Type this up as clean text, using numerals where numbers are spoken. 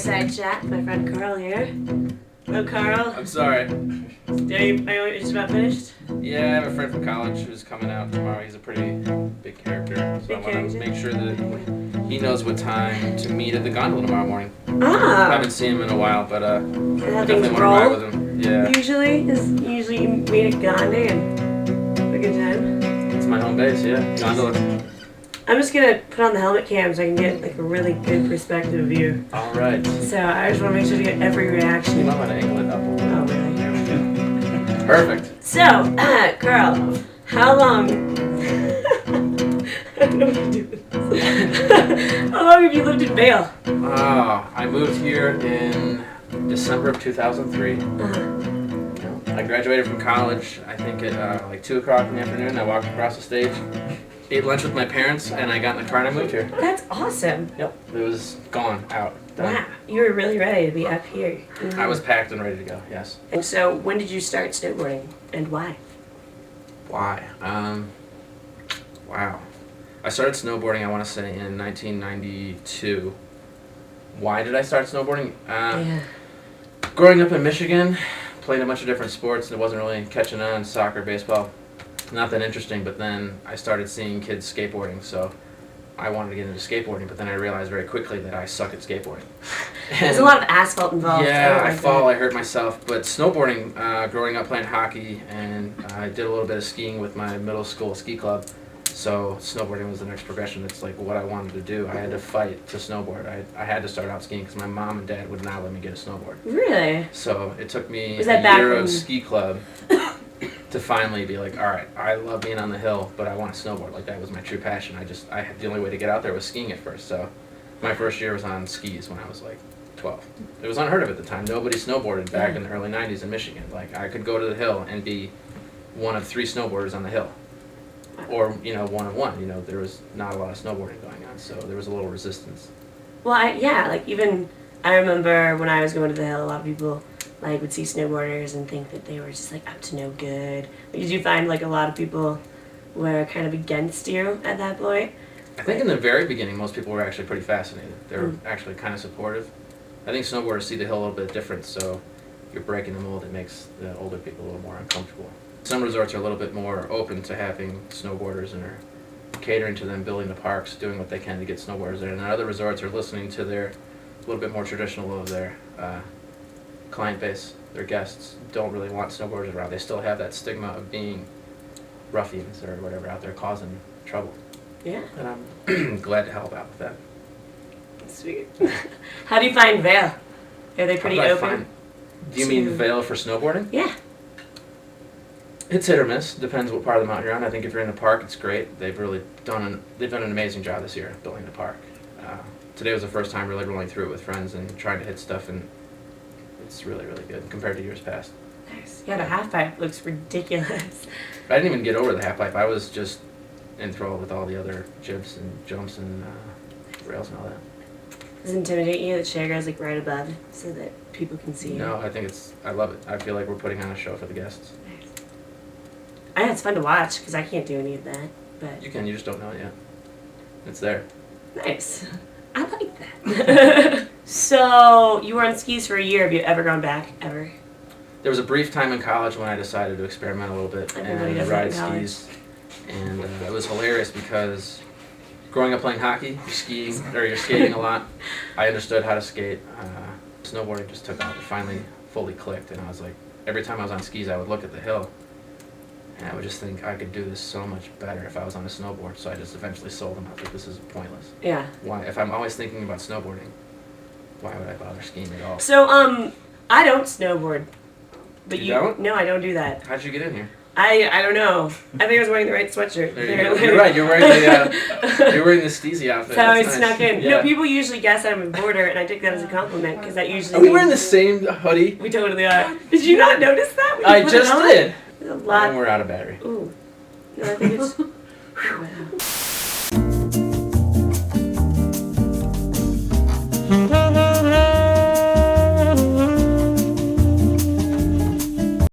Fireside Chat. My friend Karl here. Hello, Karl. I'm sorry. Are you just about finished? Yeah, I have a friend from college who's coming out tomorrow. He's a pretty big character, so I want to make sure that he knows what time to meet at the gondola tomorrow morning. Ah. I haven't seen him in a while, but I How definitely things want to roll. ride with him. Yeah. Usually you meet at Gandhi and have a good time. It's my home base, yeah. Gondola. I'm just gonna put on the helmet cam so I can get like a really good perspective of you. Alright. So I just want to make sure to get every reaction. You might want to angle it up a little. Oh really? Here we go. Perfect. So, Karl, how long? I don't know what to do with this. How long have you lived in Vail? Oh, I moved here in December of 2003. I graduated from college, I think at like 2 o'clock in the afternoon. I walked across the stage, ate lunch with my parents, and I got in the car and I moved here. That's awesome. Yep, it was gone, out, done. Wow, you were really ready to be up here. I was packed and ready to go, yes. And so, when did you start snowboarding, and why? Why? Wow. I started snowboarding, I want to say, in 1992. Why did I start snowboarding? Growing up in Michigan, played a bunch of different sports, and it wasn't really catching on. Soccer, baseball, not that interesting. But then I started seeing kids skateboarding, so I wanted to get into skateboarding. But then I realized very quickly that I suck at skateboarding. There's a lot of asphalt involved. Yeah, I fall, I hurt myself. But snowboarding, growing up playing hockey, and I did a little bit of skiing with my middle school ski club. So snowboarding was the next progression. It's like what I wanted to do. I had to fight to snowboard. I had to start out skiing because my mom and dad would not let me get a snowboard. Really? So it took me Was a that year back of when- ski club to finally be like, all right, I love being on the hill, but I want to snowboard. Like that was my true passion. I had the only way to get out there was skiing at first. So my first year was on skis when I was like 12. It was unheard of at the time. Nobody snowboarded back in the early 90s in Michigan. Like I could go to the hill and be one of 3 snowboarders on the hill. Or, 1 of 1, there was not a lot of snowboarding going on, so there was a little resistance. Well, I remember when I was going to the hill, a lot of people like would see snowboarders and think that they were just like up to no good. Did you find like a lot of people were kind of against you at that point? I think in the very beginning, most people were actually pretty fascinated. They were actually kind of supportive. I think snowboarders see the hill a little bit different, so if you're breaking the mold, it makes the older people a little more uncomfortable. Some resorts are a little bit more open to having snowboarders and are catering to them, building the parks, doing what they can to get snowboarders there. And other resorts are listening to their, a little bit more traditional of their client base. Their guests don't really want snowboarders around. They still have that stigma of being ruffians or whatever out there causing trouble. Yeah. And I'm glad to help out with that. Sweet. How do you find Vail? Are they pretty How do I open? find- Do you mean Vail for snowboarding? Yeah. It's hit or miss. Depends what part of the mountain you're on. I think if you're in the park, it's great. They've done an amazing job this year building the park. Today was the first time really rolling through it with friends and trying to hit stuff, and it's really, really good compared to years past. Nice. Yeah, the half pipe looks ridiculous. I didn't even get over the half pipe. I was just enthralled with all the other jibs and jumps and rails and all that. Does it intimidate you that chair goes like right above so that people can see you? No, I love it. I feel like we're putting on a show for the guests. Nice. I know it's fun to watch because I can't do any of that, but You can, you just don't know it yet. It's there. nice. I like that. So you were on skis for a year. Have you ever gone back? Ever? There was a brief time in college when I decided to experiment a little bit Everybody and does that ride in college. skis. And it was hilarious because growing up playing hockey, you're skating a lot. I understood how to skate. Snowboarding just took off. It finally fully clicked, and I was like, every time I was on skis, I would look at the hill, and I would just think I could do this so much better if I was on a snowboard. So I just eventually sold them. I was like, this is pointless. Yeah. Why? If I'm always thinking about snowboarding, why would I bother skiing at all? So I don't snowboard. But You don't? No, I don't do that. How'd you get in here? I don't know. I think I was wearing the right sweatshirt. There you go. You're right. You're wearing the Steezy outfit. So I That's snuck nice. in. Yeah. No, people usually guess I'm a boarder, and I take that as a compliment because that usually. Are we means wearing the same hoodie? We totally are. Did you not notice that? When you I put it just on? did. There's a lot. And we're out of battery. Ooh. No, I think it's. Wow.